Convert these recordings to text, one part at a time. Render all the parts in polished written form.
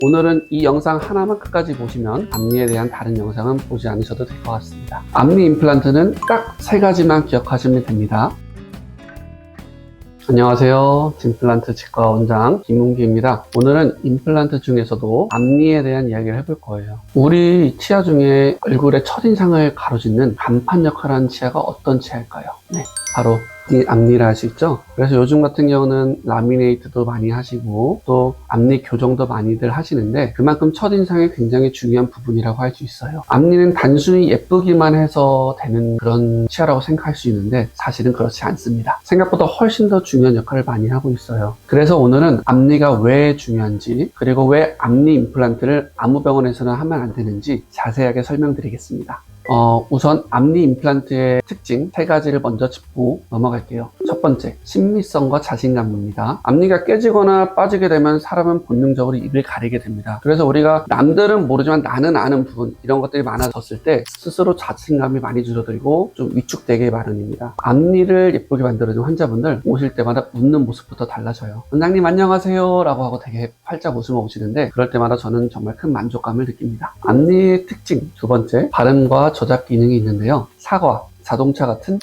오늘은 이 영상 하나만 끝까지 보시면 앞니에 대한 다른 영상은 보지 않으셔도 될 것 같습니다. 앞니 임플란트는 딱 3가지만 기억하시면 됩니다. 안녕하세요. 임플란트 치과 원장 김문기입니다. 오늘은 임플란트 중에서도 앞니에 대한 이야기를 해볼 거예요. 우리 치아 중에 얼굴의 첫인상을 가로짓는 간판 역할을 하는 치아가 어떤 치아일까요? 네, 바로 이 앞니라 할 수 있죠. 그래서 요즘 같은 경우는 라미네이트도 많이 하시고 또 앞니 교정도 많이들 하시는데 그만큼 첫인상이 굉장히 중요한 부분이라고 할 수 있어요. 앞니는 단순히 예쁘기만 해서 되는 그런 치아라고 생각할 수 있는데 사실은 그렇지 않습니다. 생각보다 훨씬 더 중요한 역할을 많이 하고 있어요. 그래서 오늘은 앞니가 왜 중요한지, 그리고 왜 앞니 임플란트를 아무 병원에서는 하면 안 되는지 자세하게 설명드리겠습니다. 우선 앞니 임플란트의 특징 3가지를 먼저 짚고 넘어갈게요. 첫 번째, 친미성과 자신감입니다. 앞니가 깨지거나 빠지게 되면 사람은 본능적으로 입을 가리게 됩니다. 그래서 우리가 남들은 모르지만 나는 아는 부분, 이런 것들이 많아졌을 때 스스로 자신감이 많이 줄어들고 좀 위축되기 마련입니다. 앞니를 예쁘게 만들어준 환자분들 오실 때마다 웃는 모습부터 달라져요. 원장님 안녕하세요 라고 하고 되게 활짝 웃으며 오시는데 그럴 때마다 저는 정말 큰 만족감을 느낍니다. 앞니의 특징 두 번째, 발음과 저작 기능이 있는데요. 사과, 자동차 같은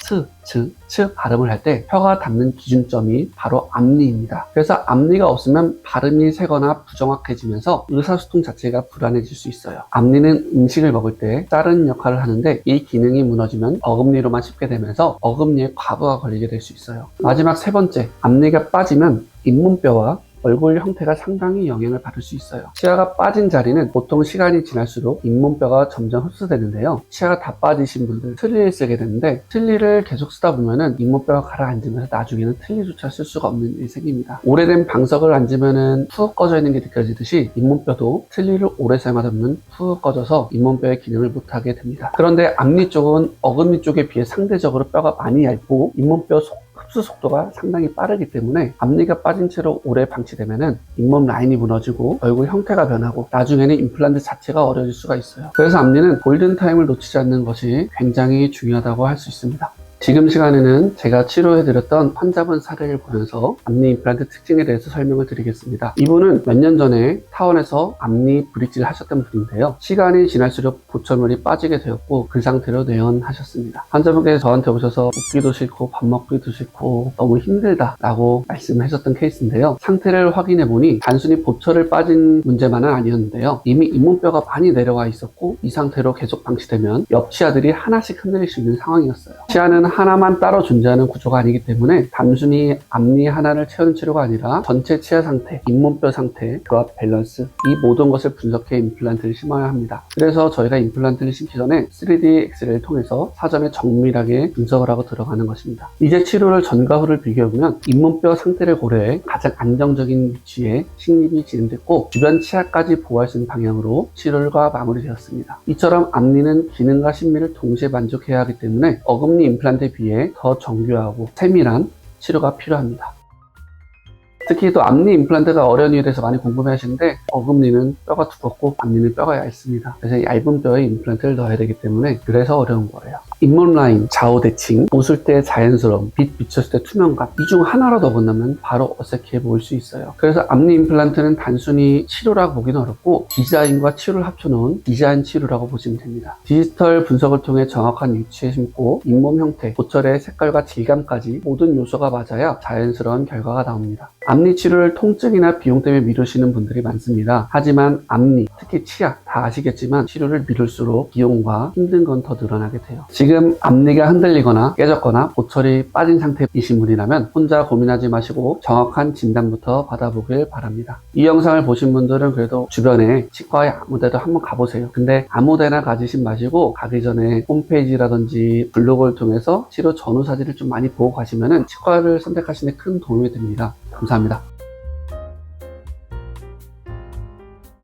츠 발음을 할 때 혀가 닿는 기준점이 바로 앞니입니다. 그래서 앞니가 없으면 발음이 새거나 부정확해지면서 의사소통 자체가 불안해질 수 있어요. 앞니는 음식을 먹을 때 자르는 역할을 하는데 이 기능이 무너지면 어금니로만 씹게 되면서 어금니에 과부하가 걸리게 될 수 있어요. 마지막 3번째, 앞니가 빠지면 잇몸뼈와 얼굴 형태가 상당히 영향을 받을 수 있어요. 치아가 빠진 자리는 보통 시간이 지날수록 잇몸뼈가 점점 흡수되는데요. 치아가 다 빠지신 분들 틀니를 쓰게 되는데 틀니를 계속 쓰다 보면은 잇몸뼈가 가라앉으면서 나중에는 틀니조차 쓸 수가 없는 일이 생깁니다. 오래된 방석을 앉으면은 푹 꺼져 있는 게 느껴지듯이 잇몸뼈도 틀니를 오래 사용하다 보면 푹 꺼져서 잇몸뼈의 기능을 못하게 됩니다. 그런데 앞니 쪽은 어금니 쪽에 비해 상대적으로 뼈가 많이 얇고 잇몸뼈 흡수 속도가 상당히 빠르기 때문에 앞니가 빠진 채로 오래 방치되면은 잇몸 라인이 무너지고 얼굴 형태가 변하고 나중에는 임플란트 자체가 어려질 수가 있어요. 그래서 앞니는 골든타임을 놓치지 않는 것이 굉장히 중요하다고 할 수 있습니다. 지금 시간에는 제가 치료해드렸던 환자분 사례를 보면서 앞니 임플란트 특징에 대해서 설명을 드리겠습니다. 이분은 몇 년 전에 타원에서 앞니 브릿지를 하셨던 분인데요. 시간이 지날수록 보철물이 빠지게 되었고 그 상태로 내원하셨습니다. 환자분께서 저한테 오셔서 웃기도 싫고 밥 먹기도 싫고 너무 힘들다 라고 말씀하셨던 케이스인데요. 상태를 확인해보니 단순히 보철을 빠진 문제만은 아니었는데요. 이미 잇몸뼈가 많이 내려와 있었고 이 상태로 계속 방치되면 옆 치아들이 하나씩 흔들릴 수 있는 상황이었어요. 치아는 하나만 따로 존재하는 구조가 아니기 때문에 단순히 앞니 하나를 채우는 치료가 아니라 전체 치아 상태, 잇몸뼈 상태, 그 밸런스, 이 모든 것을 분석해 임플란트를 심어야 합니다. 그래서 저희가 임플란트를 심기 전에 3D 엑스레이를 통해서 사전에 정밀하게 분석을 하고 들어가는 것입니다. 이제 치료를 전과 후를 비교해보면 잇몸뼈 상태를 고려해 가장 안정적인 위치에 식립이 진행됐고 주변 치아까지 보호할 수 있는 방향으로 치료가 마무리되었습니다. 이처럼 앞니는 기능과 심미를 동시에 만족해야 하기 때문에 어금니 임플란트에 비해 더 정교하고 세밀한 치료가 필요합니다. 특히 또 앞니 임플란트가 어려운 이유에 대해서 많이 궁금해 하시는데 어금니는 뼈가 두껍고 앞니는 뼈가 얇습니다. 그래서 얇은 뼈에 임플란트를 넣어야 되기 때문에 그래서 어려운 거예요. 잇몸 라인, 좌우 대칭, 웃을 때 자연스러움, 빛 비쳤을 때 투명감, 이 중 하나라도 어긋나면 바로 어색해 보일 수 있어요. 그래서 앞니 임플란트는 단순히 치료라고 보기는 어렵고 디자인과 치료를 합쳐놓은 디자인 치료라고 보시면 됩니다. 디지털 분석을 통해 정확한 위치에 심고 잇몸 형태, 보철의 색깔과 질감까지 모든 요소가 맞아야 자연스러운 결과가 나옵니다. 앞니 치료를 통증이나 비용 때문에 미루시는 분들이 많습니다. 하지만 앞니, 특히 치아 다 아시겠지만 치료를 미룰수록 비용과 힘든 건 더 늘어나게 돼요. 지금 앞니가 흔들리거나 깨졌거나 보철이 빠진 상태이신 분이라면 혼자 고민하지 마시고 정확한 진단부터 받아보길 바랍니다. 이 영상을 보신 분들은 그래도 주변에 치과에 아무데도 한번 가보세요. 근데 아무데나 가지신 마시고 가기 전에 홈페이지라든지 블로그를 통해서 치료 전후 사진을 좀 많이 보고 가시면은 치과를 선택하시는 데 큰 도움이 됩니다. 감사합니다.